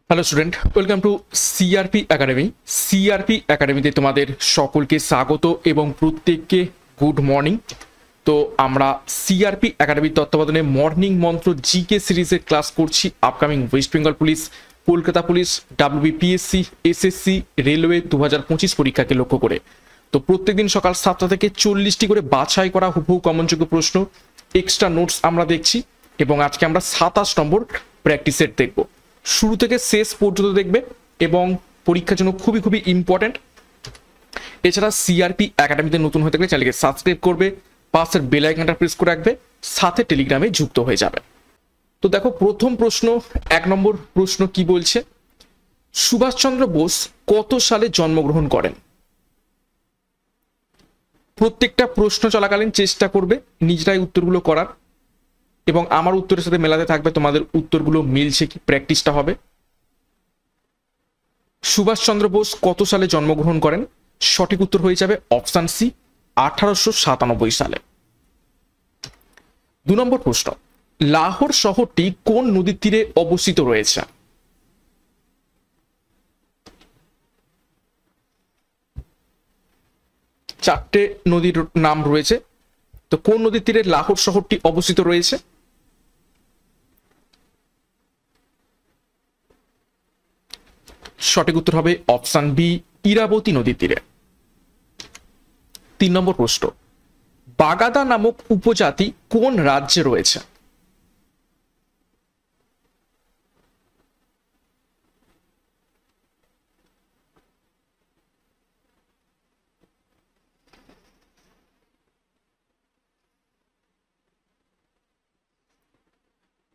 Hello student, welcome to CRP academy. CRP একাডেমিতে তোমাদের সকলকে স্বাগত এবং প্রত্যেককে গুড মর্নিং। তো আমরা সিআরপি একাডেমির তত্ত্বাবধানে মর্নিং মন্ত্র জিকে সিরিজের ক্লাস করছি upcoming West Bengal police, Kolkata police, WBPSC, SSC, railway 2025 পরীক্ষাকে লক্ষ্য করে। তো প্রত্যেকদিন সকাল 7টা থেকে 40টি করে বাছাই করা হুবহু কমনযোগ্য প্রশ্ন, এক্সট্রা নোটস আমরা দেখছি এবং আজকে আমরা 27 নম্বর প্র্যাকটিস সেট দেখব। শুরু থেকে শেষ পর্যন্ত দেখবে এবং পরীক্ষার জন্য খুবই খুবই ইম্পর্টেন্ট। এছাড়া সিআরপি একাডেমিতে নতুন হয়ে থাকলে চ্যানেলকে সাবস্ক্রাইব করবে, পাশের বেল আইকনটা প্রেস করে রাখবে, সাথে টেলিগ্রামে যুক্ত হয়ে যাবে। তো দেখো, প্রথম প্রশ্ন, 1 নম্বর প্রশ্ন কি বলছে, সুভাষচন্দ্র বোস কত সালে জন্মগ্রহণ করেন? প্রত্যেকটা প্রশ্ন চলাকালীন চেষ্টা করবে নিজেরাই উত্তরগুলো করার এবং আমার উত্তরের সাথে মেলাতে থাকবে, তোমাদের উত্তরগুলো মিলছে কি, প্র্যাকটিসটা হবে। সুভাষচন্দ্র বোস কত সালে জন্মগ্রহণ করেন? সঠিক উত্তর হয়ে যাবে অপশন সি, 1897 সালে। 2 নম্বর প্রশ্ন, লাহোর শহরটি কোন নদীর তীরে অবস্থিত রয়েছে? চারটে নদীর নাম রয়েছে, তো কোন নদীর তীরে লাহোর শহরটি অবস্থিত রয়েছে? সঠিক উত্তর হবে অপশন বি, ইরাবতী নদীর তীরে। 3 নম্বর প্রশ্ন, বাগাদা নামক উপজাতি কোন রাজ্যে রয়েছে?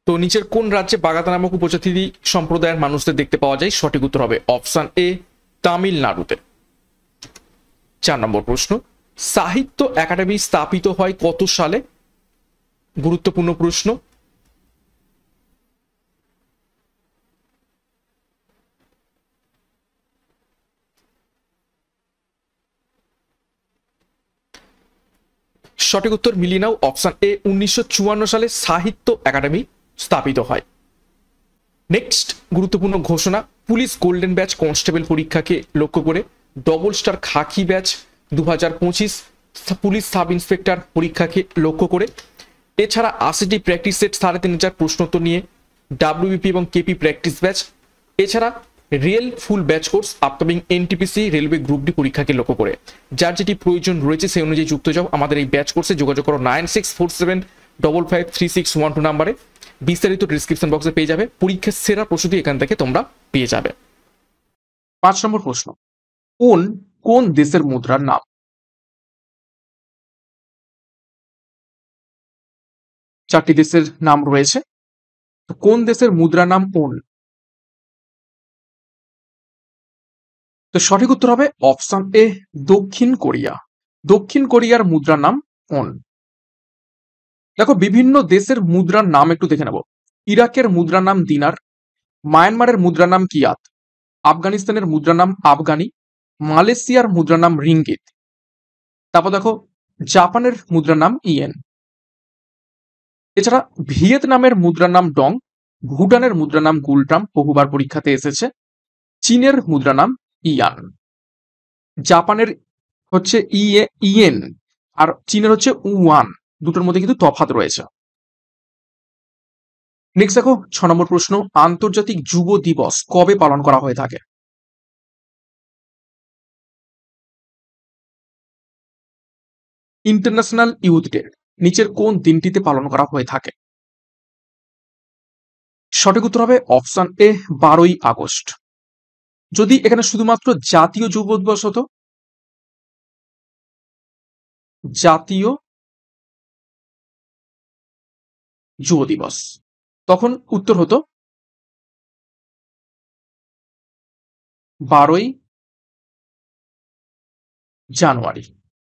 তো নিচের কোন রাজ্যে বাগাদা নামক উপজাতি সম্প্রদায়ের মানুষদের দেখতে পাওয়া যায়? সঠিক উত্তর হবে অপশন এ, তামিলনাড়ুতে। 4 নম্বর প্রশ্ন, সাহিত্য একাডেমি স্থাপিত হয় কত সালে? গুরুত্বপূর্ণ প্রশ্ন। সঠিক উত্তর মিলিয়ে নাও, অপশন এ, 1954 সালে সাহিত্য একাডেমি স্থাপিত হয়। নেক্সট গুরুত্বপূর্ণ ঘোষণা, পুলিশ গোল্ডেন ব্যাচ কনস্টেবল পরীক্ষাকে লক্ষ্য করে ডবল স্টার খাকি ব্যাচ 2025 পুলিশ সাব ইন্সপেক্টর পরীক্ষাকে লক্ষ্য করে, এছাড়া 80টি প্র্যাকটিস সেট 3500 প্রশ্নোত্তর নিয়ে ডাব্লিউবিপি এবং কেপি প্র্যাকটিস ব্যাচ, এছাড়া রেল ফুল batch course upcoming NTPC railway group D পরীক্ষাকে লক্ষ্য করে। যার যেটি প্রয়োজন রয়েছে সেই অনুযায়ী যুক্ত যাও আমাদের এই ব্যাচ কোর্সে, যোগাযোগ করো 9647553612 নাম্বারে। বিস্তারিত ডিসক্রিপশন বক্সে পেয়ে যাবে, পরীক্ষার সেরা প্রস্তুতি এখান থেকে তোমরা পেয়ে যাবে। 5 নম্বর প্রশ্ন, কোন দেশের মুদ্রার নাম? চারটি দেশের নাম রয়েছে, তো কোন দেশের মুদ্রার নাম ওন? তো সঠিক উত্তর হবে অপশন এ, দক্ষিণ কোরিয়া। দক্ষিণ কোরিয়ার মুদ্রার নাম ওন। দেখো, বিভিন্ন দেশের মুদ্রার নাম একটু দেখে নেব। ইরাকের মুদ্রার নাম দিনার, মায়ানমারের মুদ্রার নাম কিয়াত, আফগানিস্তানের মুদ্রার নাম আফগানি, মালয়েশিয়ার মুদ্রার নাম রিঙ্গিত। তারপর দেখো, জাপানের মুদ্রার নাম ইয়েন। এছাড়া ভিয়েতনামের মুদ্রার নাম ডং, ভুটানের মুদ্রার নাম গুলট্রাম, বহুবার পরীক্ষাতে এসেছে, চীনের মুদ্রা নাম ইয়ান। জাপানের হচ্ছে ইয়েন আর চীনের হচ্ছে উয়ান, দুটোর মধ্যে কিন্তু তফাৎ রয়েছে। নেক্সট দেখো, 6 নম্বর প্রশ্ন, আন্তর্জাতিক যুব দিবস কবে পালন করা হয়ে থাকে? ইন্টারন্যাশনাল ইউথ ডে নিচের কোন দিনটিতে পালন করা হয়ে থাকে? সঠিক উত্তর হবে অপশন এ, 12ই আগস্ট। যদি এখানে শুধুমাত্র জাতীয় যুব দিবস হতো, জাতীয় যুব দিবস, তখন উত্তর হতো 12ই জানুয়ারি।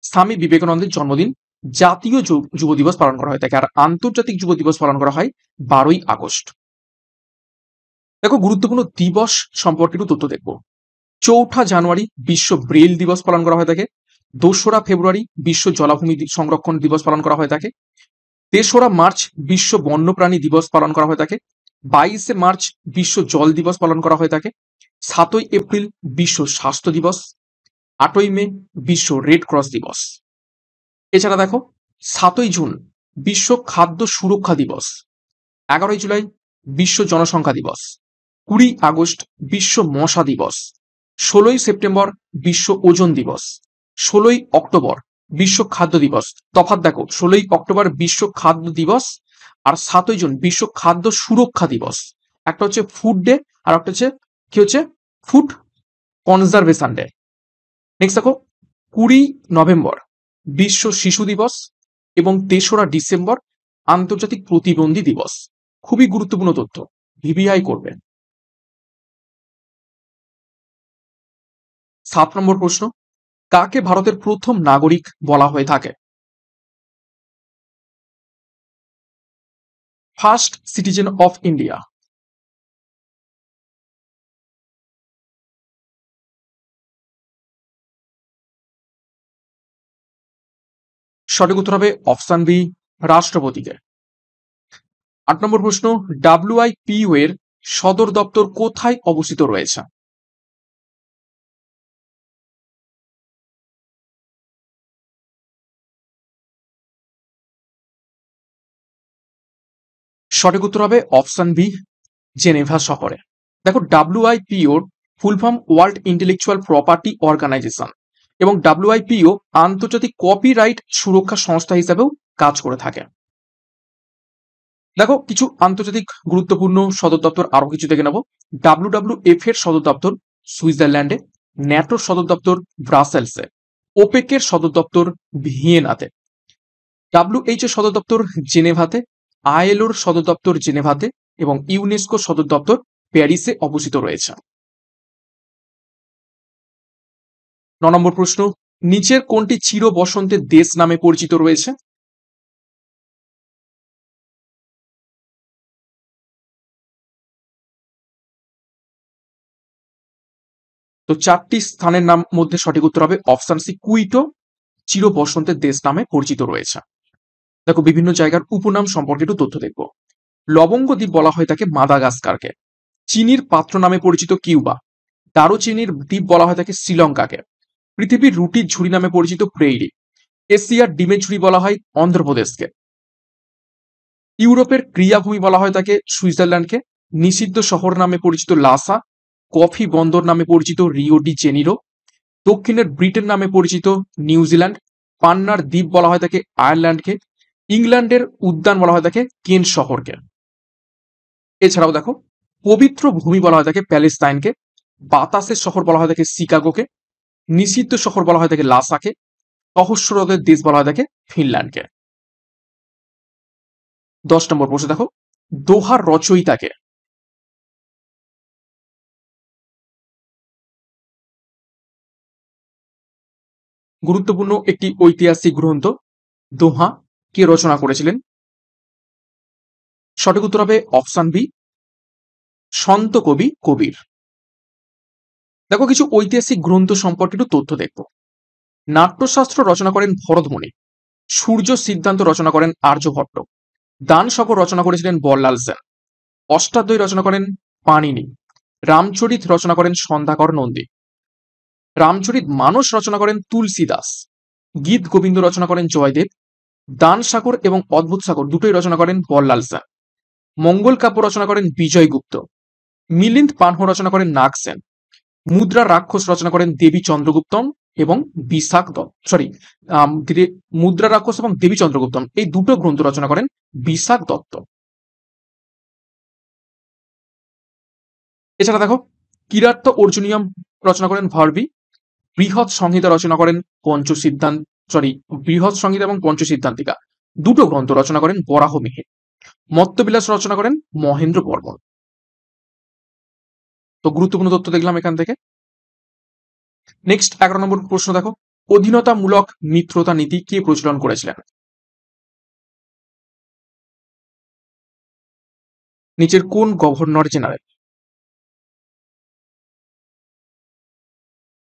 স্বামী বিবেকানন্দের জন্মদিন জাতীয় যুব দিবস পালন করা হয়ে থাকে, আর আন্তর্জাতিক যুব দিবস পালন করা হয় 12ই আগস্ট। দেখো, গুরুত্বপূর্ণ দিবস সম্পর্কে একটু তথ্য দেখবো। 4ঠা জানুয়ারি বিশ্ব ব্রেইল দিবস পালন করা হয়ে থাকে। 2রা ফেব্রুয়ারি বিশ্ব জলাভূমি সংরক্ষণ দিবস পালন করা হয়ে থাকে। 3রা মার্চ বিশ্ব বন্যপ্রাণী দিবস পালন করা হয়ে থাকে। 22 মার্চ বিশ্ব জল দিবস পালন করা হয়ে থাকে। 7 এপ্রিল বিশ্ব স্বাস্থ্য দিবস। 8ই মে বিশ্ব রেড ক্রস দিবস। এছাড়া দেখো 7ই জুন বিশ্ব খাদ্য সুরক্ষা দিবস। 11ই জুলাই বিশ্ব জনসংখ্যা দিবস। 20 আগস্ট বিশ্ব মশা দিবস। 16ই সেপ্টেম্বর বিশ্ব ওজন দিবস। 16ই অক্টোবর বিশ্ব খাদ্য দিবস। তফাৎ দেখো, 16ই অক্টোবর বিশ্ব খাদ্য দিবস আর 7ই জুন বিশ্ব খাদ্য সুরক্ষা দিবস। একটা হচ্ছে ফুড ডে আর একটা হচ্ছে কি হচ্ছে ফুড কনজারভেশন ডে। নেক্সট দেখো 20 নভেম্বর বিশ্ব শিশু দিবস এবং 3রা ডিসেম্বর আন্তর্জাতিক প্রতিবন্ধী দিবস। খুবই গুরুত্বপূর্ণ তথ্য, ভিভিআই করবে। 7 নম্বর প্রশ্ন, কাকে ভারতের প্রথম নাগরিক বলা হয়ে থাকে? First citizen of India. সঠিক উত্তর হবে অপশন বি, রাষ্ট্রপতিকে। 8 নম্বর প্রশ্ন, ডাব্লিউআইপিইউ এর সদর দপ্তর কোথায় অবস্থিত রয়েছে? সঠিক উত্তর হবে অপশন বি, জেনেভা শহরে। দেখো ডাব্লিউআইপিওর full form World Intellectual Property Organization এবং ডাব্লিউআইপিও আন্তর্জাতিক কপিরাইট সুরক্ষা সংস্থা হিসেবেও কাজ করে থাকে। দেখো কিছু আন্তর্জাতিক গুরুত্বপূর্ণ সদর দপ্তর আরো কিছু দেখে নেব। ডাব্লিউডাব্লিউএফ এর সদর দপ্তর সুইজারল্যান্ডে, ন্যাটোর সদর দপ্তর ব্রাসেলসে, ওপেকের সদর দপ্তর ভিয়েনাতে, ডাব্লিউএইচ এর সদর দপ্তর জেনেভাতে, আইএলওর সদর দপ্তর জেনেভাতে এবং ইউনেস্কো সদর দপ্তর প্যারিসে অবস্থিত রয়েছে। 9 নম্বর প্রশ্ন, নিচের কোনটি চির বসন্তের দেশ নামে পরিচিত রয়েছে? তো 4টি স্থানের নাম মধ্যে সঠিক উত্তর হবে অপশন সি, কুইটো চির বসন্তের দেশ নামে পরিচিত রয়েছে। দেখো বিভিন্ন জায়গার উপনাম সম্পর্কে একটু তথ্য দেখব। লবঙ্গ দ্বীপ বলা হয় তাকে মাদাগাস্কারকে। চিনির পাত্র নামে পরিচিত কিউবা। দারুচিনির দ্বীপ বলা হয় তাকে শ্রীলঙ্কাকে। পৃথিবীর রুটির ঝুড়ি নামে পরিচিত প্রেইরি। এশিয়ার ডিমের ঝুড়ি বলা হয় অন্ধ্রপ্রদেশকে। ইউরোপের ক্রিয়াভূমি বলা হয় তাকে সুইজারল্যান্ডকে। নিষিদ্ধ শহর নামে পরিচিত লাসা। কফি বন্দর নামে পরিচিত রিও ডি জেনিরো। দক্ষিণের ব্রিটেন নামে পরিচিত নিউজিল্যান্ড। পান্নার দ্বীপ বলা হয় তাকে আয়ারল্যান্ডকে। ইংল্যান্ডের উদ্যান বলা হয় তাকে কেন্ট শহরকে। এছাড়াও দেখো পবিত্র ভূমি বলা হয় তাকে প্যালেস্তাইনকে। বাতাসের শহর বলা হয় তাকে শিকাগোকে। নিষিদ্ধ শহর বলা হয় তাকে লাসাকে। সহস্র হ্রদের দেশ বলা হয় তাকে ফিনল্যান্ডকে। 10 নম্বর প্রশ্ন দেখো, দোহার রচয়িতাকে? গুরুত্বপূর্ণ একটি ঐতিহাসিক গ্রন্থ দোহা কে রচনা করেছিলেন? সঠিক উত্তর হবে অপশন বি, সন্ত কবি কবির। দেখো কিছু ঐতিহাসিক গ্রন্থ সম্পর্কে একটু তথ্য দেখব। নাট্যশাস্ত্র রচনা করেন ভরতমুনি। সূর্য সিদ্ধান্ত রচনা করেন আর্যভট্ট। দান শকর রচনা করেছিলেন বল্লাল সেন। অষ্টাধ্যায়ী রচনা করেন পাণিনি। রামচরিত রচনা করেন সন্ধ্যাকর নন্দী। রামচরিত মানস রচনা করেন তুলসী দাস। গীত গোবিন্দ রচনা করেন জয়দেব। দান সাগর এবং অদ্ভুত সাগর দুটোই রচনা করেন বল্লাল সেন। মঙ্গল কাব্য রচনা করেন বিজয় গুপ্ত। মিলিন্দ পানহ রচনা করেন নাগ সেন। মুদ্রা রাক্ষস রচনা করেন দেবী চন্দ্রগুপ্তম এবং বিশাখ দত্ত, সরি, মুদ্রা রাক্ষস এবং দেবী চন্দ্রগুপ্তম এই দুটো গ্রন্থ রচনা করেন বিশাখ দত্ত। এছাড়া দেখো কিরাত্ত অর্জুনিয়াম রচনা করেন ভার্বি। বৃহৎ সংহিতা রচনা করেন পঞ্চসিদ্ধান্ত, সরি, বৃহৎ সংহিতা এবং পঞ্চসিদ্ধান্তিকা দুটো গ্রন্থ রচনা করেন বরাহ মিহির। মত্তবিলাস রচনা করেন মহেন্দ্র বর্মন। তো গুরুত্বপূর্ণ তথ্য দেখলাম এখান থেকে। নেক্সট 11 নম্বর প্রশ্ন দেখো, অধীনতামূলক মিত্রতা নীতি কে প্রচলন করেছিলেন? নিচের কোন গভর্নর জেনারেল?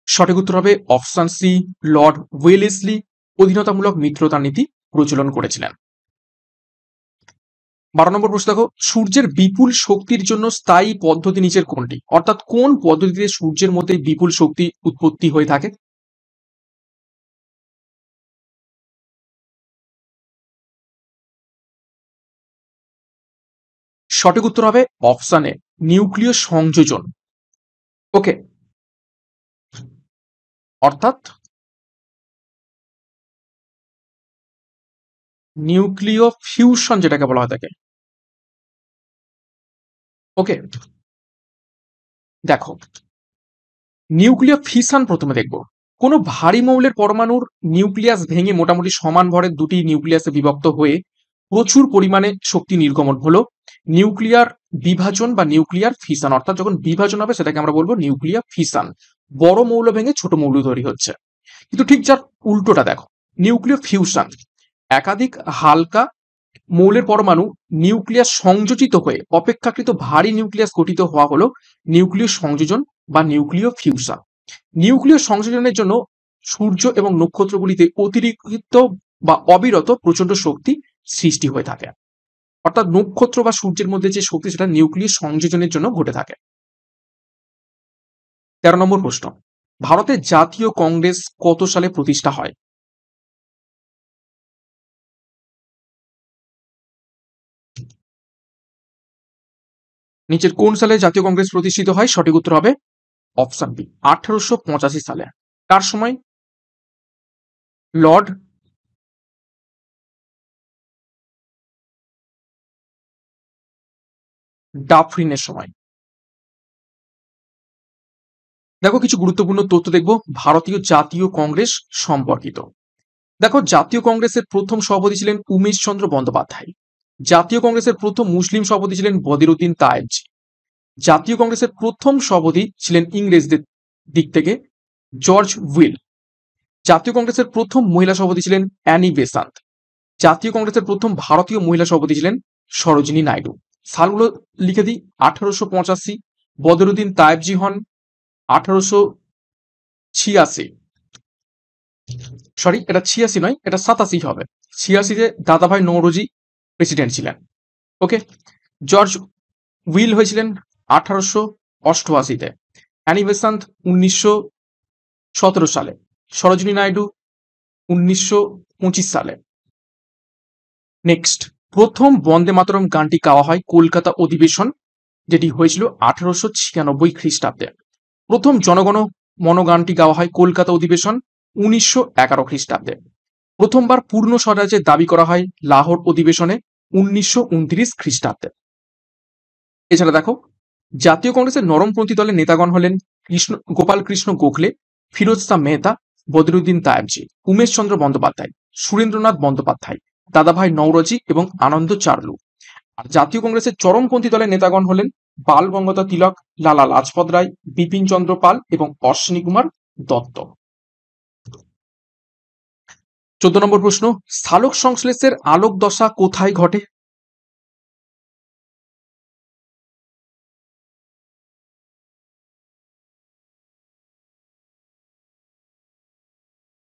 সঠিক উত্তর হবে অপশন সি, লর্ড ওয়েলেসলি অধীনতামূলক মিত্রতা নীতি প্রচলন করেছিলেন। 12 নম্বর প্রশ্ন দেখো, সূর্যের বিপুল শক্তির জন্য স্থায়ী পদ্ধতি নিচের কোনটি? অর্থাৎ কোন পদ্ধতিতে সূর্যের মধ্যে বিপুল শক্তি উৎপত্তি হয়ে থাকে? সঠিক উত্তর হবে অপশন এ, নিউক্লিয় সংযোজন। ওকে, অর্থাৎ নিউক্লিয় ফিউশন যেটাকে বলা হয় থাকে। ওকে, দেখো নিউক্লিয় ফিশন প্রথমে দেখব। কোনো ভারী মৌলের পরমাণুর নিউক্লিয়াস ভেঙে মোটামুটি সমান ভরের দুটি নিউক্লিয়াসে বিভক্ত হয়ে প্রচুর পরিমাণে শক্তি নির্গমন হলো নিউক্লিয়ার বিভাজন বা নিউক্লিয়ার ফিশন। অর্থাৎ যখন বিভাজন হবে সেটাকে আমরা বলবো নিউক্লিয়ার ফিশন। বড় মৌল ভেঙে ছোট মৌল তৈরি হচ্ছে। কিন্তু ঠিক যার উল্টোটা দেখো, নিউক্লিয় ফিউশন, একাধিক হালকা মৌলের পরমাণু নিউক্লিয়াস সংযোজিত হয়ে অপেক্ষাকৃত ভারী নিউক্লিয়াস গঠিত হওয়া হলো নিউক্লিয় সংযোজন বা নিউক্লিয় ফিউশন। নিউক্লিয় সংযোজনের জন্য সূর্য এবং নক্ষত্রগুলিতে অতিরিক্ত বা অবিরত প্রচন্ড শক্তি সৃষ্টি হয়ে থাকে। অর্থাৎ নক্ষত্র বা সূর্যের মধ্যে যে শক্তি সেটা নিউক্লিয় সংযোজনের জন্য ঘটে থাকে। 13 নম্বর প্রশ্ন, ভারতের জাতীয় কংগ্রেস কত সালে প্রতিষ্ঠা হয়? নিচের কোন সালে জাতীয় কংগ্রেস প্রতিষ্ঠিত হয়? সঠিক উত্তর হবে অপশন বি, 1885 সালে। কার সময়? লর্ড ডাফরিনের সময়। দেখো কিছু গুরুত্বপূর্ণ তথ্য দেখব ভারতীয় জাতীয় কংগ্রেস সম্পর্কিত। দেখো জাতীয় কংগ্রেসের প্রথম সভাপতি ছিলেন উমেশ চন্দ্র বন্দ্যোপাধ্যায়। জাতীয় কংগ্রেসের প্রথম মুসলিম সভাপতি ছিলেন বদিরুদ্দিন তায়েবজি। জাতীয় কংগ্রেসের প্রথম সভাপতি ছিলেন ইংরেজদের দিক থেকে জর্জ উইল। জাতীয় কংগ্রেসের প্রথম মহিলা সভাপতি ছিলেন অ্যানি বেসান্ত। জাতীয় কংগ্রেসের প্রথম ভারতীয় মহিলা সভাপতি ছিলেন সরোজিনী নাইডু। সালগুলো লিখে দিই, 1885 বদরুদ্দিন তায়েবজি হন 1886, সরি এটা 86 নয়, এটা 87 হবে। 86-তে দাদাভাই নওরোজি প্রেসিডেন্ট ছিলেন। ওকে, জর্জ উইল হয়েছিলেন 1888-তে, অ্যানি বেসান্ত 1917 সালে, সরোজিনী নাইডু 1925 সালে। নেক্সট, প্রথম বন্দে মাতরম গানটি গাওয়া হয় কলকাতা অধিবেশন, যেটি হয়েছিল 1896 খ্রিস্টাব্দে। প্রথম জনগণ মন গানটি গাওয়া হয় কলকাতা অধিবেশন 1911 খ্রিস্টাব্দে। প্রথমবার পূর্ণ স্বরাজ্যের দাবি করা হয় লাহোর অধিবেশনে 1929 খ্রিস্টাব্দে। এছাড়া দেখো জাতীয় কংগ্রেসের নরমপন্থী দলের নেতাগণ হলেন গোপাল কৃষ্ণ গোখলে, ফিরোজ শাহ মেহতা, বদরুদ্দিন তায়েবজি, উমেশ চন্দ্র বন্দ্যোপাধ্যায়, সুরেন্দ্রনাথ বন্দ্যোপাধ্যায়, দাদাভাই নওরোজি এবং আনন্দ চারলু। আর জাতীয় কংগ্রেসের চরমপন্থী দলের নেতাগণ হলেন বাল গঙ্গাধর তিলক, লালা লাজপত রায়, বিপিন চন্দ্র পাল এবং অশ্বিনী কুমার দত্ত। 14 নম্বর প্রশ্ন, সালোক সংশ্লেষের আলোক দশা কোথায় ঘটে?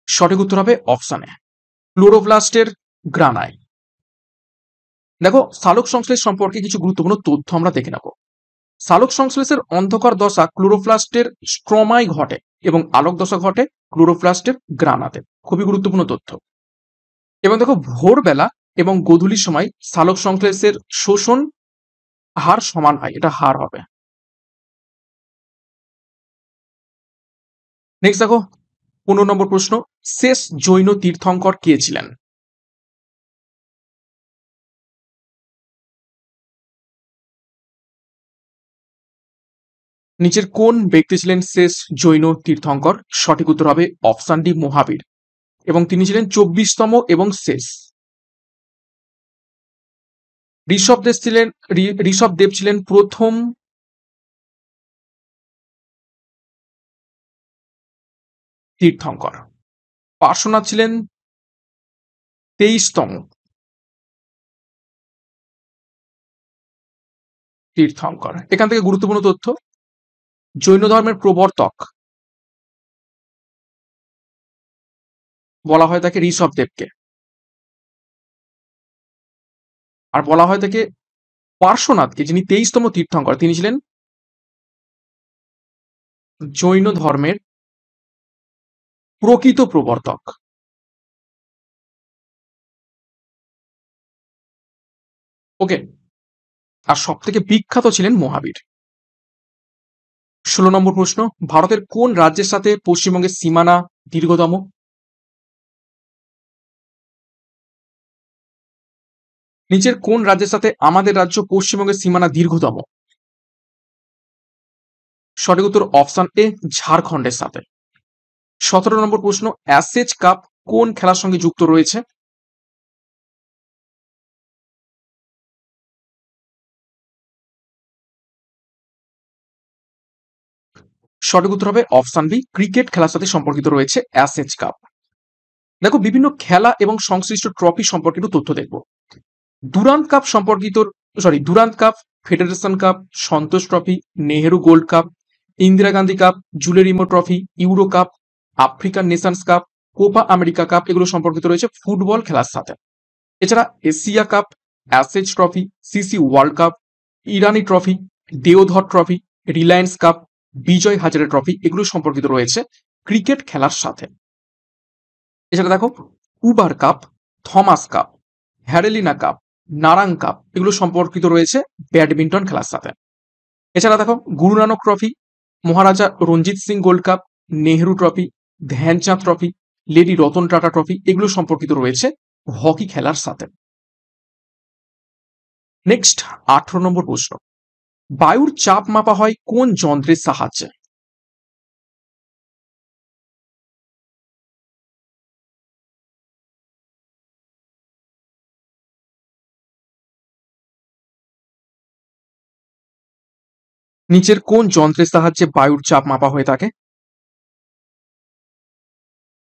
সঠিক উত্তর হবে অপশন এ, ক্লোরোপ্লাস্টের গ্রানায়। দেখো সালোক সংশ্লেষ সম্পর্কে কিছু গুরুত্বপূর্ণ তথ্য আমরা দেখে নেব। সালোক সংশ্লেষের অন্ধকার দশা ক্লোরোপ্লাস্টের স্ট্রমায় ঘটে এবং আলোক দশা ঘটে ক্লোরোপ্লাস্টের গ্রানাতে। খুবই গুরুত্বপূর্ণ তথ্য। এবং দেখো ভোরবেলা এবং গোধূলির সময় সালোক সংশ্লেষের শোষণ হার সমান হয়, এটা হার হবে। নেক্সট দেখো 15 নম্বর প্রশ্ন, শেষ জৈন তীর্থঙ্কর কে ছিলেন? নিচের কোন ব্যক্তি ছিলেন শেষ জৈন তীর্থঙ্কর? সঠিক উত্তর হবে অপশন ডি, মহাবীর, এবং তিনি ছিলেন 24তম এবং শেষ। ঋষভদেব ছিলেন প্রথম তীর্থঙ্কর। পার্শ্বনাথ ছিলেন 23তম তীর্থঙ্কর। এখান থেকে গুরুত্বপূর্ণ তথ্য, জৈন ধর্মের প্রবর্তক বলা হয় তাকে ঋষভদেবকে। আর বলা হয় তাকে পার্শ্বনাথকে, যিনি 23তম তীর্থঙ্কর, তিনি ছিলেন জৈন ধর্মের প্রকৃত প্রবর্তক। ওকে, আর সব থেকে বিখ্যাত ছিলেন মহাবীর। 16 নম্বর প্রশ্ন, ভারতের কোন রাজ্যের সাথে পশ্চিমবঙ্গের সীমানা দীর্ঘতম? নিচের কোন রাজ্যের সাথে আমাদের রাজ্য পশ্চিমবঙ্গের সীমানা দীর্ঘতম? সঠিক উত্তর অপশন এ, ঝাড়খণ্ডের সাথে। 17 নম্বর প্রশ্ন, অ্যাশেজ কাপ কোন খেলার সঙ্গে যুক্ত রয়েছে? সঠিক উত্তর হবে অপশন বি, ক্রিকেট খেলার সাথে সম্পর্কিত রয়েছে অ্যাশেজ কাপ। দেখো, বিভিন্ন খেলা এবং সংশ্লিষ্ট ট্রফি সম্পর্কিত তথ্য দেখব। ডুরান্ড কাপ সম্পর্কিত, Durand cup, federation cup, Santosh trophy, Nehru gold cup, Indira Gandhi cup, Jules Rimet trophy, Euro cup, African nations cup, Copa America cup, এগুলো সম্পর্কিত রয়েছে ফুটবল খেলার সাথে। এছাড়া Asia cup, Ashes trophy, CC world cup, Irani trophy, Deodhar trophy, Reliance cup, Vijay Hazare trophy, এগুলো সম্পর্কিত রয়েছে cricket খেলার সাথে। এছাড়া দেখো, উবার কাপ, থমাস কাপ, হ্যারেলিনা কাপ, নারাং কাপ, এগুলো সম্পর্কিত রয়েছে ব্যাডমিন্টন খেলার সাথে। এছাড়া দেখো, Guru Nanak trophy, Maharaja Ranjit Singh gold cup, Nehru trophy, Dhyanchand trophy, lady Ratan Tata trophy, এগুলো সম্পর্কিত রয়েছে হকি খেলার সাথে। নেক্সট 18 নম্বর প্রশ্ন, বায়ুর চাপ মাপা হয় কোন যন্ত্রের সাহায্যে? নিচের কোন যন্ত্রের সাহায্যে বায়ুর চাপ মাপা হয়ে থাকে?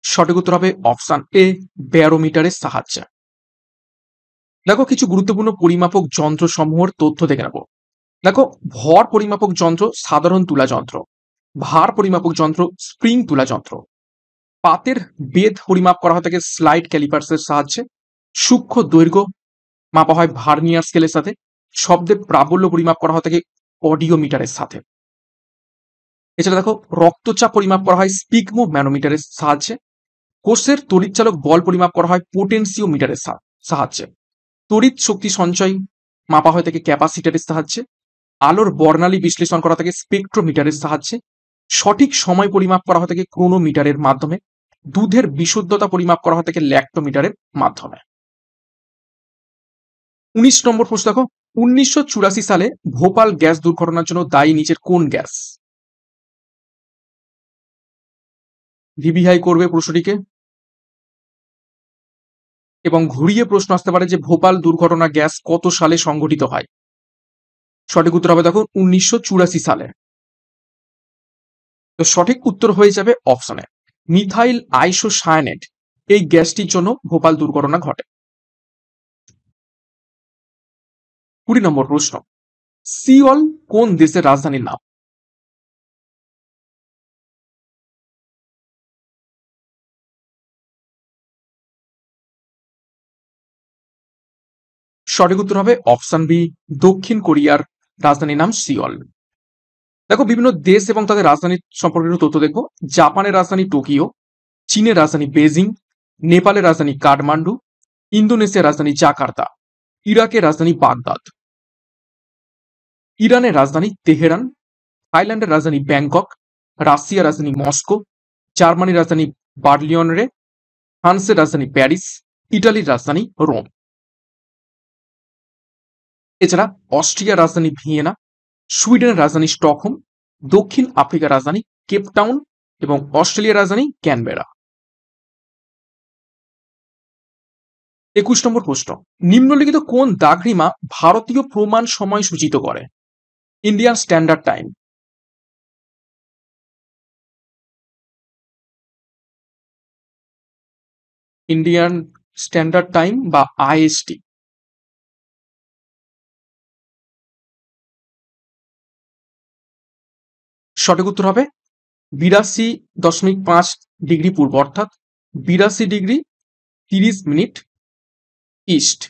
সঠিক উত্তর হবে অপশন এ, ব্যারোমিটারের সাহায্যে। দেখো, কিছু গুরুত্বপূর্ণ পরিমাপক যন্ত্র সমূহের তথ্য দেখে নেব। দেখো, ভর পরিমাপক যন্ত্র সাধারণ তুলা যন্ত্র, ভার পরিমাপক যন্ত্র স্প্রিং তুলা যন্ত্র, পাতের বেধ পরিমাপ করা হয় থাকে স্লাইড ক্যালিপার্সের সাহায্যে, সূক্ষ্ম দৈর্ঘ্য মাপা হয় ভার্নিয়ার স্কেলের সাথে, শব্দের প্রাবল্য পরিমাপ করা হয় থাকে অডিওমিটারের সাথে। এছাড়া দেখো, রক্তচাপ পরিমাপ করা হয় স্পিগমো ম্যানোমিটারের সাহায্যে, কোষের তড়িৎচালক বল পরিমাপ করা হয় পোটেনসিওমিটারের সাহায্যে, তড়িৎ শক্তি সঞ্চয় মাপা হয় থাকে ক্যাপাসিটারের সাহায্যে, আলোর বর্ণালী বিশ্লেষণ করা থাকে স্পেকট্রোমিটারের সাহায্যে, সঠিক সময় পরিমাপ করা হয় থাকে ক্রোনোমিটারের মাধ্যমে, দুধের বিশুদ্ধতা পরিমাপ করা হয় থাকে ল্যাক্টোমিটারের মাধ্যমে। 19 নম্বর প্রশ্ন দেখো, 1984 সালে ভোপাল গ্যাস দুর্ঘটনার জন্য দায়ী নিচের কোন গ্যাস? ভিভিআই করবে প্রশ্নটিকে, এবং ঘুরিয়ে প্রশ্ন আসতে পারে যে ভোপাল দুর্ঘটনা গ্যাস কত সালে সংঘটিত হয়? সঠিক উত্তর হবে দেখো 1984 সালে। তো সঠিক উত্তর হয়ে যাবে অপশনে মিথাইল আইসোসায়ানেট, এই গ্যাসটির জন্য ভোপাল দুর্ঘটনা ঘটে। 20 নম্বর প্রশ্ন, সিওল কোন দেশের রাজধানীর নাম? সঠিক উত্তর হবে অপশন বি, দক্ষিণ কোরিয়ার রাজধানীর নাম সিওল। দেখো, বিভিন্ন দেশ এবং তাদের রাজধানী সম্পর্কিত তথ্য দেখবো। জাপানের রাজধানী টোকিও, চীনের রাজধানী বেজিং, নেপালের রাজধানী কাঠমান্ডু, ইন্দোনেশিয়ার রাজধানী জাকার্তা, ইরাকের রাজধানী বাগদাদ, ইরানের রাজধানী তেহরান, থাইল্যান্ডের রাজধানী ব্যাংকক, রাশিয়ার রাজধানী মস্কো, জার্মানির রাজধানী বার্লিয়নরে, ফ্রান্সের রাজধানী প্যারিস, ইটালির রাজধানী রোম। এছাড়া অস্ট্রিয়ার রাজধানী ভিয়েনা, সুইডেনের রাজধানী স্টকহোম, দক্ষিণ আফ্রিকার রাজধানী কেপটাউন এবং অস্ট্রেলিয়ার রাজধানী ক্যানবেরা। 21 নম্বর প্রশ্ন, নিম্নলিখিত কোন দাগরিমা ভারতীয় প্রমাণ সময় সূচিত করে? Indian standard time, Indian standard time বা আইএসটি। সঠিক উত্তর হবে 82.5 ডিগ্রি পূর্ব, অর্থাৎ 82 ডিগ্রি 30 মিনিট ইস্ট।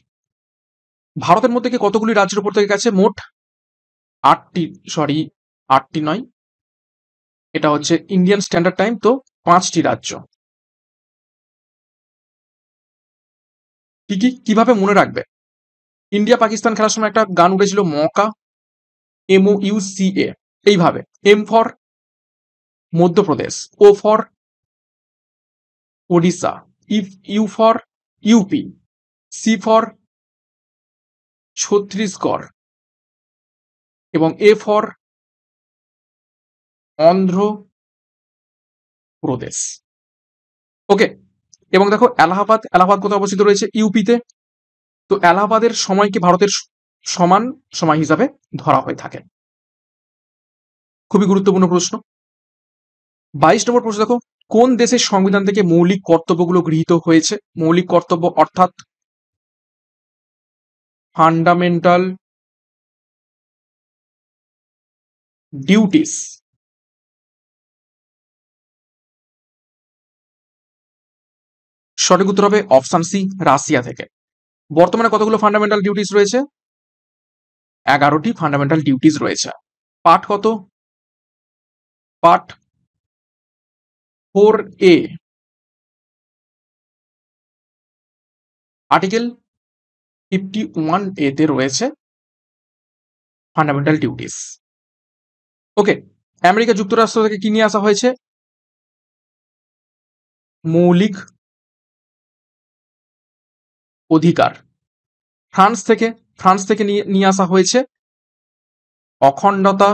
ভারতের মধ্যে কতগুলি রাজ্যের উপর থেকে গেছে? মোট 8টি, সরি 8টি নয়, এটা হচ্ছে ইন্ডিয়ান স্ট্যান্ডার্ড টাইম, তো 5টি রাজ্য। কিভাবে মনে রাখবে? ইন্ডিয়া পাকিস্তান খেলার সময় একটা গান উঠেছিল মকা, MOUCA, এইভাবে। M for Madhya Pradesh, O for Odisha, U for UP, C for Chhattisgarh এবং এ ফর অন্ধ্র প্রদেশ। ওকে, এবং দেখো এলাহাবাদ, এলাহাবাদ কোথায় অবস্থিত রয়েছে? ইউপিতে। তো এলাহাবাদের সময়কে ভারতের সমান সময় হিসাবে ধরা হয়ে থাকে। খুবই গুরুত্বপূর্ণ প্রশ্ন। 22 নম্বর প্রশ্ন দেখো, কোন দেশের সংবিধান থেকে মৌলিক কর্তব্যগুলো গৃহীত হয়েছে? মৌলিক কর্তব্য অর্থাৎ ফান্ডামেন্টাল ডিউটিস। সঠিক উত্তর হবে অপশন সি, রাশিয়া থেকে। বর্তমানে কতগুলো ফান্ডামেন্টাল ডিউটিস রয়েছে? 11টি ফান্ডামেন্টাল ডিউটিস রয়েছে। পার্ট কত? পার্ট 4A, আর্টিকেল 51A তে রয়েছে ফান্ডামেন্টাল ডিউটিস। ওকে, আমেরিকা যুক্তরাষ্ট্র থেকে কি নিয়ে আসা হয়েছে? মৌলিক অধিকার। ফ্রান্স থেকে নিয়ে আসা হয়েছে অখণ্ডতা,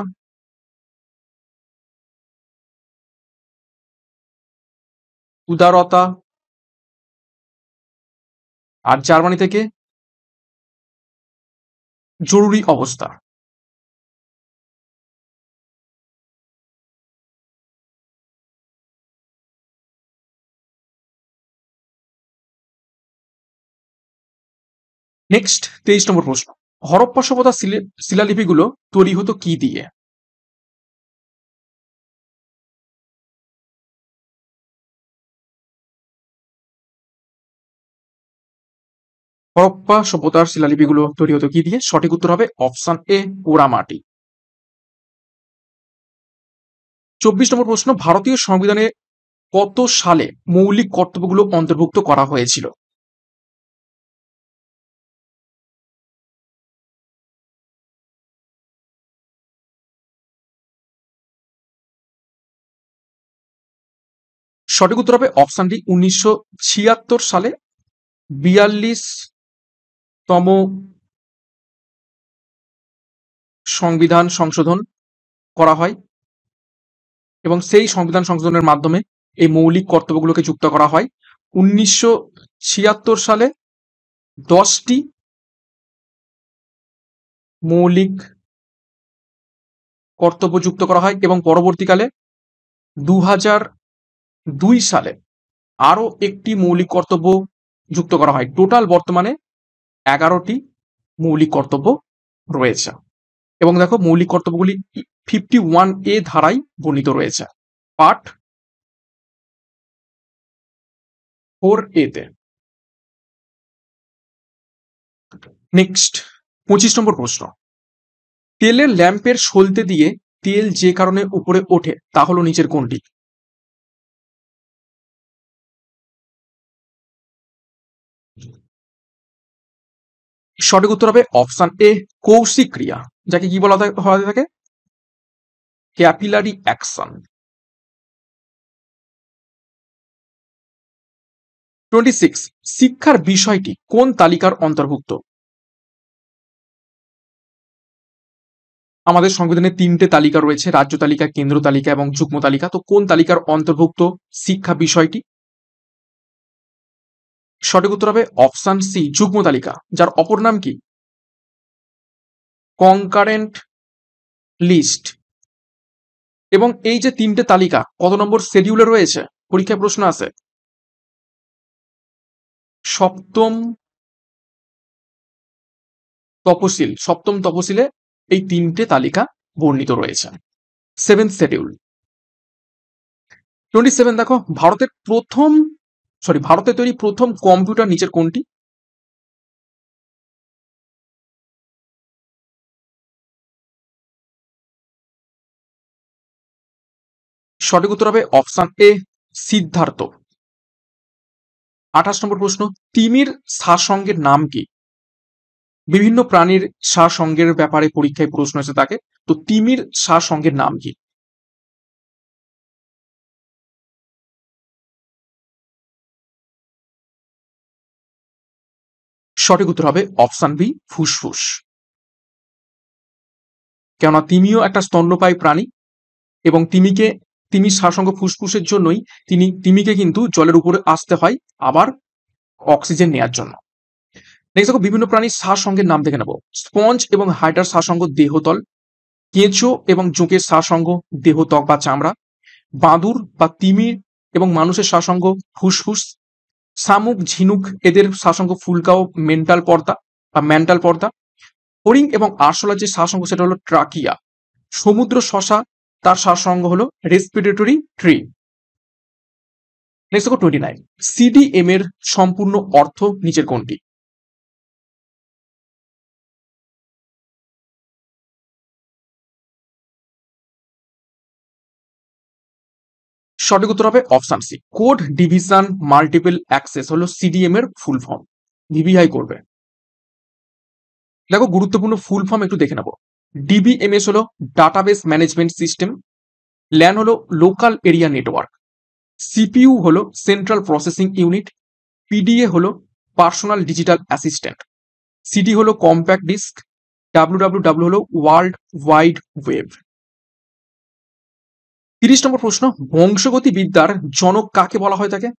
উদারতা, আর জার্মানি থেকে জরুরি অবস্থা। নেক্সট 23 নম্বর প্রশ্ন, হরপ্পা সভ্যতার শিলালিপিগুলো তৈরি হতো কি দিয়ে? হরপ্পা সভ্যতার শিলালিপিগুলো তৈরি হতো কি দিয়ে? সঠিক উত্তর হবে অপশন এ, পোড়ামাটি। 24 নম্বর প্রশ্ন, ভারতীয় সংবিধানে কত সালে মৌলিক কর্তব্যগুলো অন্তর্ভুক্ত করা হয়েছিল? সঠিক উত্তর হবে অপশন ডি, 1976 সালে 42তম সংবিধান সংশোধন করা হয় এবং সেই সংবিধান সংশোধনের মাধ্যমে এই মৌলিক কর্তব্যগুলোকে যুক্ত করা হয়। 1976 সালে 10টি মৌলিক কর্তব্য যুক্ত করা হয় এবং পরবর্তীকালে 2002 সালে আরো একটি মৌলিক কর্তব্য যুক্ত করা হয়। টোটাল বর্তমানে 11টি মৌলিক কর্তব্য রয়েছে। এবং দেখো মৌলিক কর্তব্যগুলি 51A ধারায় বর্ণিত রয়েছে, পার্ট 4A তে। নেক্সট 25 নম্বর প্রশ্ন, তেলের ল্যাম্পের সলতে দিয়ে তেল যে কারণে উপরে ওঠে তা হলো নিচের কোনটি? সঠিক উত্তর হবে অপশন এ, কৌশিক ক্রিয়া, যাকে কি বলা হয়ে থাকে? Capillary action. 26, শিক্ষার বিষয়টি কোন তালিকার অন্তর্ভুক্ত? আমাদের সংবিধানে 3টে তালিকা রয়েছে, রাজ্য তালিকা, কেন্দ্র তালিকা এবং যুগ্ম তালিকা। তো কোন তালিকার অন্তর্ভুক্ত শিক্ষা বিষয়টি? সঠিক উত্তর হবে অপশন সি, যুগ্ম তালিকা, যার অপর নাম কি? Concurrent list. এবং এই যে 3টে তালিকা কত নম্বর শিডিউলে রয়েছে? পরীক্ষায় প্রশ্ন আসে। সপ্তম তপশিলে এই 3টে তালিকা বর্ণিত রয়েছে, 7th শিডিউল। 27 দেখো, ভারতে তৈরি প্রথম কম্পিউটার নিচের কোনটি? সঠিক উত্তর হবে অপশন এ সিদ্ধার্থ। 28 নম্বর প্রশ্ন, তিমির সারসংজ্ঞের নাম কি? বিভিন্ন প্রাণীর সারসংজ্ঞের ব্যাপারে পরীক্ষায় প্রশ্ন এসে থাকে, তো তিমির সারসংজ্ঞের নাম কি? সঠিক উত্তর হবে অপশন বি ফুসফুস। কেননা তিমিও একটা স্তন্যপায়ী প্রাণী এবং তিমির সারসংজ্ঞ ফুসফুসের জন্যই তিমিকে কিন্তু জলের উপরে আসতে হয় আবার অক্সিজেন নেওয়ার জন্য। নেক্সট দেখো, বিভিন্ন প্রাণীর সারসংজ্ঞের নাম দেখে নেব। স্পঞ্জ এবং হাইড্রার সারসংজ্ঞ দেহতল, কেঁচো এবং জোঁকের সারসংজ্ঞ দেহত্বক বা চামড়া, বাদুড় বা তিমির এবং মানুষের সারসংজ্ঞ ফুসফুস, শামুক ঝিনুক এদের সারসংজ্ঞ ফুলকা ও ম্যান্টাল পর্দা, হরিণ এবং আরশোলার যে সারসংজ্ঞ সেটা হলো ট্রাকিয়া, সমুদ্র শশা তার সারসংজ্ঞ হলো রেসপিরেটরি ট্রি। নেক্সট দেখো 29, সিডিএম এর সম্পূর্ণ অর্থ নিচের কোনটি? সঠিক উত্তর হবে option C code division multiple access হলো সিডিএম এর ফুল ফর্ম। ভিভিআই করবে। দেখো গুরুত্বপূর্ণ ফুল ফর্ম একটু দেখে নেব। ডিবিএমএস হলো ডাটাবেস ম্যানেজমেন্ট সিস্টেম, ল্যান হলো লোকাল এরিয়া নেটওয়ার্ক, সিপিইউ হলো সেন্ট্রাল প্রসেসিং ইউনিট, পিডিএ হলো পার্সোনাল ডিজিটাল অ্যাসিস্ট্যান্ট, সিডি হলো কম্প্যাক্ট ডিস্ক, ডাব্লিউডাব্লিউডাব্লিউ হলো ওয়ার্ল্ড ওয়াইড ওয়েব। 30 নম্বর প্রশ্ন, বংশগতি বিদ্যার জনক কাকে বলা হয়ে থাকে?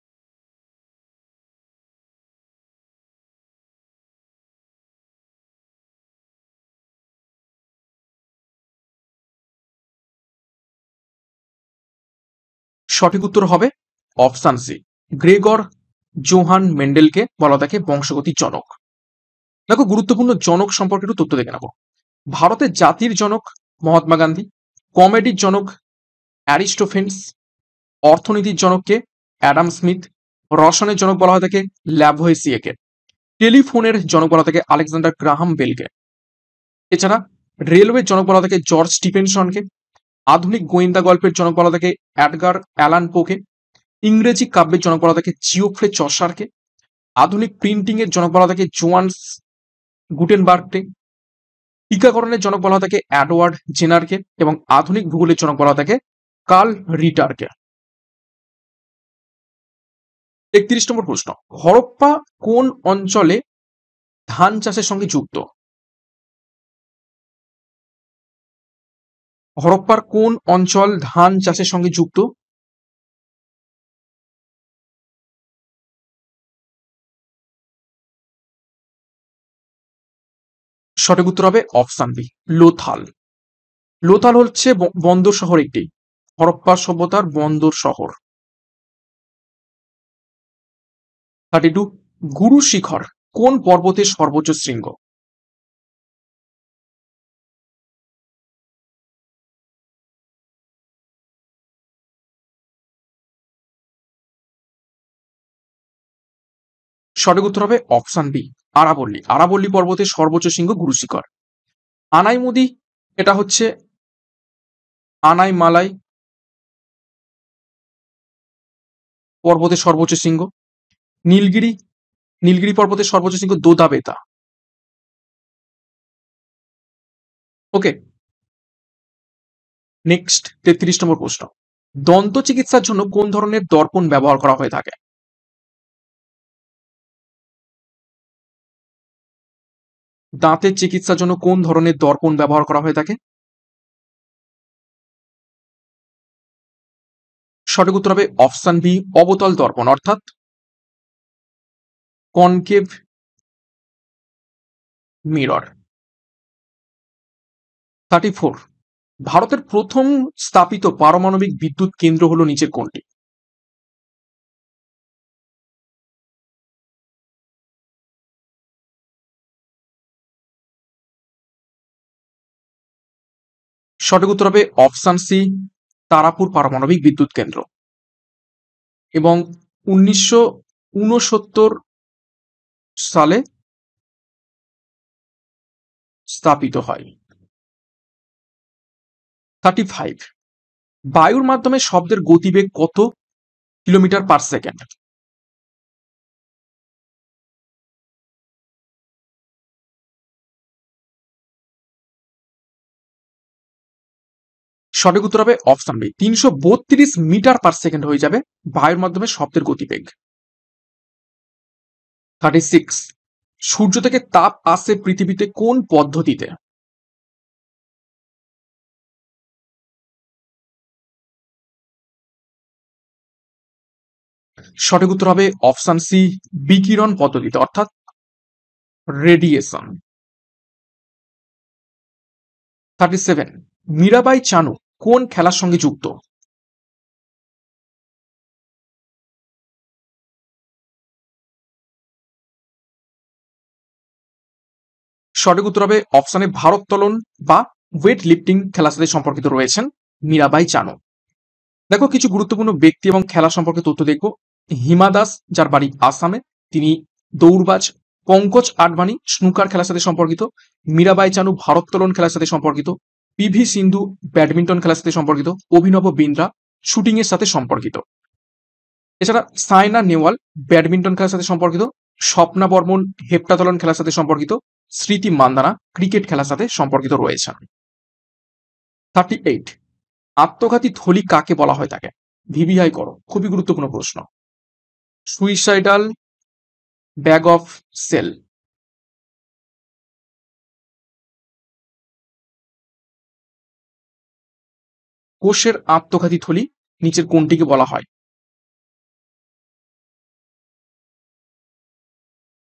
সঠিক উত্তর হবে অপশন সি গ্রেগর জোহান মেন্ডেলকে বলা থাকে বংশগতির জনক। দেখো গুরুত্বপূর্ণ জনক সম্পর্কে একটু তথ্য দেখে নেব। ভারতের জাতির জনক মহাত্মা গান্ধী, কমেডির জনক অ্যারিস্টোফেন্স, অর্থনীতির জনককে অ্যাডাম স্মিথ, রসায়নের জনক বলা হয়ে থাকে ল্যাভোয়েসিয়েকে, টেলিফোনের জনক বলা থাকে আলেকজান্ডার গ্রাহাম বেলকে, এছাড়া রেলওয়ের জনক বলা থাকে জর্জ স্টিফেনসনকে, আধুনিক গোয়েন্দা গল্পের জনক বলা থাকে অ্যাডগার অ্যালান পোকে, ইংরেজি কাব্যের জনক বলা থাকে জিওফ্রে চসারকে, আধুনিক প্রিন্টিং এর জনক বলা থাকে জোয়ান্স গুটেনবার্গকে, টিকাকরণের জনক বলা থাকে অ্যাডওয়ার্ড জেনারকে এবং আধুনিক ভূগোলের জনক বলা থাকে কার্ল রিটারকে। 31 নম্বর প্রশ্ন, হরপ্পা কোন অঞ্চলে ধান চাষের সঙ্গে যুক্ত? হরপ্পার কোন অঞ্চল ধান চাষের সঙ্গে যুক্ত? সঠিক উত্তর হবে অপশন বি লোথাল। লোথাল হচ্ছে বন্দর শহর একটি, হরপ্পা সভ্যতার বন্দর শহর। 32, গুরু শিখর কোন পর্বতের সর্বোচ্চ শৃঙ্গ? সঠিক উত্তর হবে অপশন বি আরাবল্লী। আরাবল্লী পর্বতের সর্বোচ্চ শৃঙ্গ গুরু শিখর। আনাইমুদি এটা হচ্ছে আনাইমালাই পর্বতের সর্বোচ্চ শৃঙ্গ। নীলগিরি নীলগিরি পর্বতের সর্বোচ্চ শৃঙ্গ দোদাবেতা। ওকে, নেক্সট 33 নম্বর প্রশ্ন, দন্ত চিকিৎসার জন্য কোন ধরনের দর্পণ ব্যবহার করা হয়ে থাকে? দাঁতের চিকিৎসার জন্য কোন ধরনের দর্পণ ব্যবহার করা হয়ে থাকে? সঠিক উত্তর হবে অপশন বি অবতল দর্পণ অর্থাৎ কনকেভ মিরর। 34, ভারতের প্রথম স্থাপিত পারমাণবিক বিদ্যুৎ কেন্দ্র হলো নিচের কোনটি? সঠিক উত্তর হবে অপশন সি তারাপুর পারমাণবিক বিদ্যুৎ কেন্দ্র এবং 1969 সালে স্থাপিত হয়। 35, বায়ুর মাধ্যমে শব্দের গতিবেগ কত কিলোমিটার পার সেকেন্ড? সঠিক উত্তর হবে option B, 332 metre per second হয়ে যাবে বায়ুর মাধ্যমে শব্দের গতিবেগ। 36, সূর্য থেকে তাপ আসে পৃথিবীতে কোন পদ্ধতিতে? সঠিক উত্তর হবে অপশন সি, বিকিরণ পদ্ধতিতে অর্থাৎ রেডিয়েশন। 37, মীরাবাই চানু কোন খেলার সঙ্গে যুক্ত? সঠিক উত্তর হবে অপশনে ভারোত্তোলন বা ওয়েট লিফটিং খেলার সাথে সম্পর্কিত রয়েছেন মীরাবাই চানু। দেখো কিছু গুরুত্বপূর্ণ ব্যক্তি এবং খেলা সম্পর্কে তথ্য দেখব। হিমা দাস, যার বাড়ি আসামে, তিনি দৌড়বাজ। পঙ্কজ আডবাণী স্নুকার খেলার সাথে সম্পর্কিত। মীরাবাই চানু ভারোত্তোলন খেলার সাথে সম্পর্কিত। পিভি সিন্ধু ব্যাডমিন্টন খেলার সাথে সম্পর্কিত। অভিনব বিন্দ্রা শুটিং এর সাথে সম্পর্কিত। এছাড়া সাইনা নেওয়াল ব্যাডমিন্টন খেলার সাথে সম্পর্কিত। স্বপ্না বর্মন হেপ্টাথলন খেলার সাথে সম্পর্কিত। স্মৃতি মান্দানা ক্রিকেট খেলার সাথে সম্পর্কিত রয়েছেন। 38, আত্মঘাতী থলি কাকে বলা হয় থাকে? ভিভিআই করো, খুবই গুরুত্বপূর্ণ প্রশ্ন। Suicidal bag of cell. কোষের আত্মঘাতী থলি নিচের কোনটিকে বলা হয়?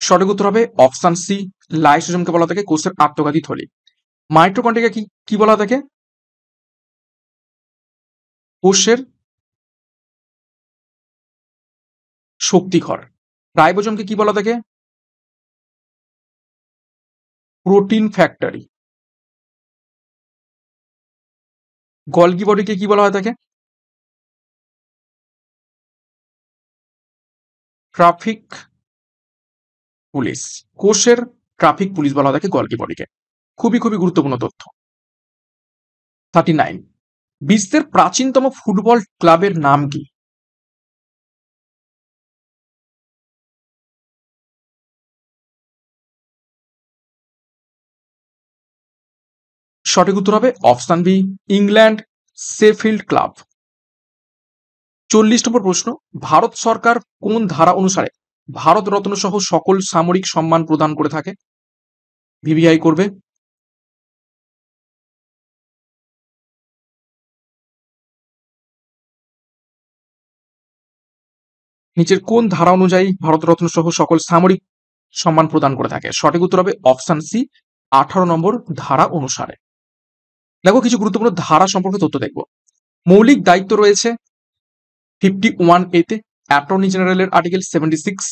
সঠিক উত্তর হবে অপশন সি, লাইসোজোমকে বলা থাকে কোষের আত্মঘাতী থলি। মাইটোকন্ড্রিয়া কি কি বলা থাকে? কোষের শক্তিঘর। রাইবোজোমকে কি বলা থাকে? Protein factory. গলগি বডিকে কি বলা হয় থাকে? Traffic police. কোষের ট্রাফিক পুলিশ বলা হয় থাকে গলগি বডিকে। খুবই খুবই গুরুত্বপূর্ণ তথ্য। 39, বিশ্বের প্রাচীনতম ফুটবল ক্লাবের নাম কি? সঠিক উত্তর হবে option B, England Sheffield club. 40 number প্রশ্ন, ভারত সরকার কোন ধারা অনুসারে ভারত রত্ন সহ সকল সামরিক সম্মান প্রদান করে থাকে? ভিভিআই করবে। নিচের কোন ধারা অনুযায়ী ভারতরত্ন সহ সকল সামরিক সম্মান প্রদান করে থাকে? সঠিক উত্তর হবে অপশন সি, 18 নম্বর ধারা অনুসারে। দেখো কিছু গুরুত্বপূর্ণ ধারা সম্পর্কে তথ্য দেখব। মৌলিক দায়িত্ব রয়েছে 51A তে, অ্যাটর্নি জেনারেলের আর্টিকেল 76,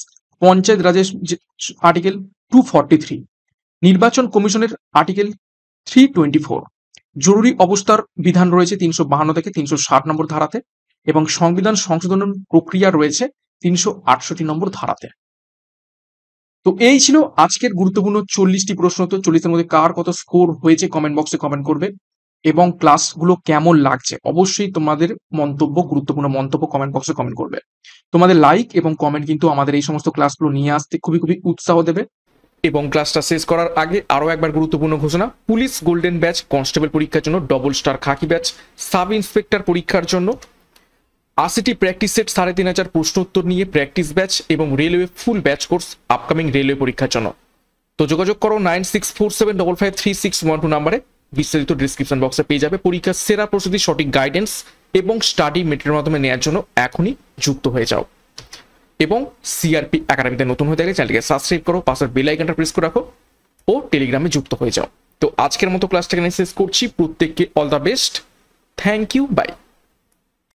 পঞ্চায়েত রাজের আর্টিকেল 243, নির্বাচন কমিশনের আর্টিকেল 324, জরুরি অবস্থার বিধান রয়েছে 352 থেকে 360 নম্বর ধারাতে, এবং সংবিধান সংশোধন প্রক্রিয়া রয়েছে 368 নম্বর ধারাতে। তো এই ছিল আজকের গুরুত্বপূর্ণ 40টি প্রশ্ন। তো 40-এর মধ্যে কার কত স্কোর হয়েছে কমেন্ট বক্সে কমেন্ট করবে, এবং ক্লাসগুলো কেমন লাগছে অবশ্যই তোমাদের মন্তব্য, গুরুত্বপূর্ণ মন্তব্য কমেন্ট বক্সে কমেন্ট করবে। তোমাদের লাইক এবং কমেন্ট কিন্তু আমাদের এই সমস্ত ক্লাসগুলো নিয়ে আসতে খুবই খুবই উৎসাহ দেবে। এবং ক্লাসটা শেষ করার আগে আরও একবার গুরুত্বপূর্ণ ঘোষণা, পুলিশ গোল্ডেন ব্যাচ কনস্টেবল পরীক্ষার জন্য ডবল স্টার খাকি ব্যাচ, সাব ইন্সপেক্টর পরীক্ষার জন্য 80টি প্র্যাকটিস সেট 3500 প্রশ্ন উত্তর নিয়ে প্র্যাকটিস ব্যাচ, এবং রেলওয়ে ফুল ব্যাচ কোর্স আপকামিং রেলওয়ে পরীক্ষার জন্য। তো যোগাযোগ করো 9647553612 নাম্বারে। বিস্তারিত ডিসক্রিপশন বক্সে পেয়ে যাবে। পরীক্ষার সেরা প্রস্তুতি, সঠিক গাইডেন্স এবং স্টাডি মেটেরিয়ালের মাধ্যমে নেওয়ার জন্য এখনই যুক্ত হয়ে যাও। এবং সিআরপি একাডেমিতে নতুন হয়ে থাকলে চ্যানেলকে সাবস্ক্রাইব করো, পাশের বেল আইকনটা প্রেস করে রাখো ও টেলিগ্রামে যুক্ত হয়ে যাও। তো আজকের মতো ক্লাসটাকে শেষ করছি। প্রত্যেককে all the best. Thank you, by.